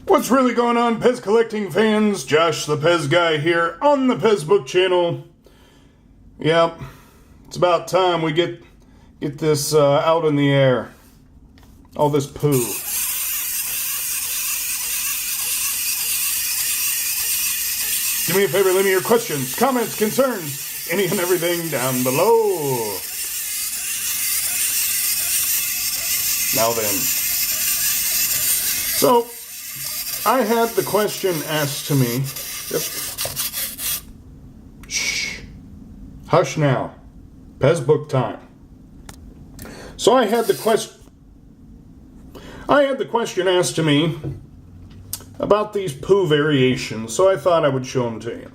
What's really going on, Pez collecting fans? Josh the Pez guy here on the Pez Book channel. Yep, it's about time we get this out in the air. All this poo. Do me a favor, leave me your questions, comments, concerns, any and everything down below. Now then. So, I had the question asked to me. Yep. Shh. Hush now. Pez book time. So I had the question asked to me about these poo variations, so I thought I would show them to you.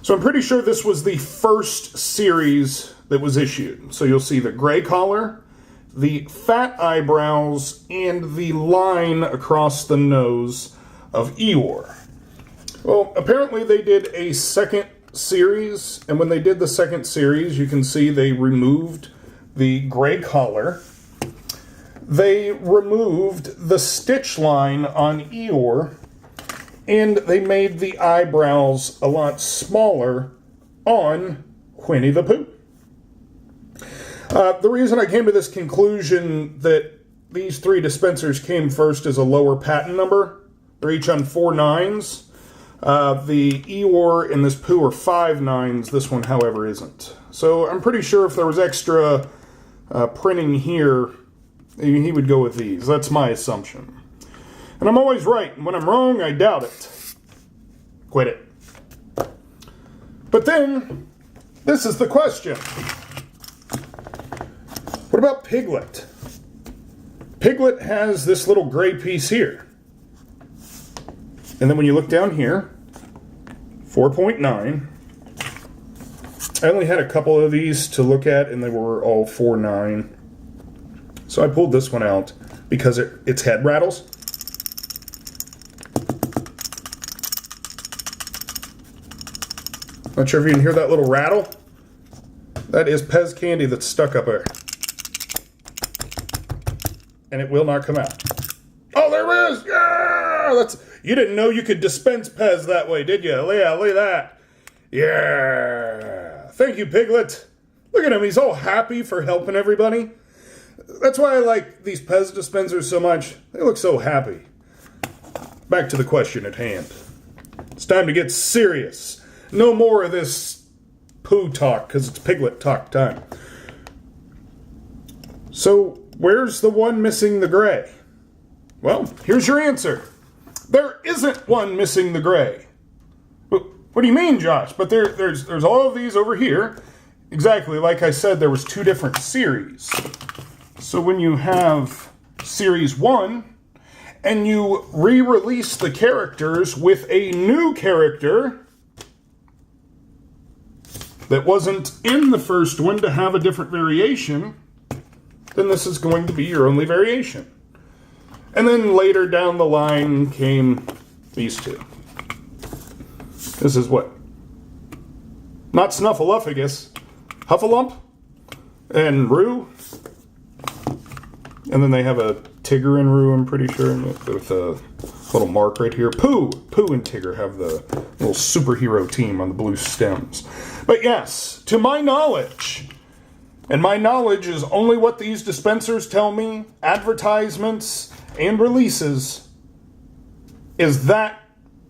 So I'm pretty sure this was the first series that was issued. So you'll see the gray collar, the fat eyebrows, and the line across the nose of Eeyore. Well, apparently they did a second series, and when they did the second series, you can see they removed the gray collar. They removed the stitch line on Eeyore, and they made the eyebrows a lot smaller on Winnie the Pooh. The reason I came to this conclusion that these three dispensers came first is a lower patent number. They're each on 4 9s. The Eeyore and this Pooh are 5 9s. This one, however, isn't. So I'm pretty sure if there was extra printing here, he would go with these. That's my assumption. And I'm always right. And when I'm wrong, I doubt it. Quit it. But then, this is the question. What about Piglet? Piglet has this little gray piece here. And then when you look down here, 4.9. I only had a couple of these to look at, and they were all 4.9. So I pulled this one out because its head rattles. Not sure if you can hear that little rattle. That is Pez candy that's stuck up there. And it will not come out. Oh, there it is! Yeah! You didn't know you could dispense Pez that way, did you? Yeah, look at that. Yeah. Thank you, Piglet. Look at him. He's all happy for helping everybody. That's why I like these Pez dispensers so much. They look so happy. Back to the question at hand. It's time to get serious. No more of this poo talk, because it's Piglet talk time. So, where's the one missing the gray? Well, here's your answer. There isn't one missing the gray. What do you mean, Josh? But there's all of these over here. Exactly, like I said, there was 2 different series. So when you have Series 1, and you re-release the characters with a new character that wasn't in the first one to have a different variation, then this is going to be your only variation. And then later down the line came these 2. This is what? Not Snuffleupagus, Huffalump, and Roo. And then they have a Tigger and Roo, I'm pretty sure, with a little mark right here. Pooh and Tigger have the little superhero team on the blue stems. But yes, to my knowledge, and my knowledge is only what these dispensers tell me, advertisements and releases, is that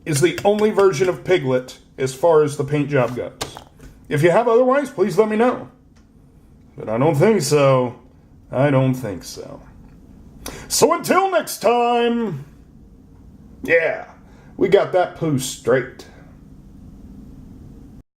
is the only version of Piglet as far as the paint job goes. If you have otherwise, please let me know. But I don't think so. I don't think so. So until next time, yeah, we got that poo straight.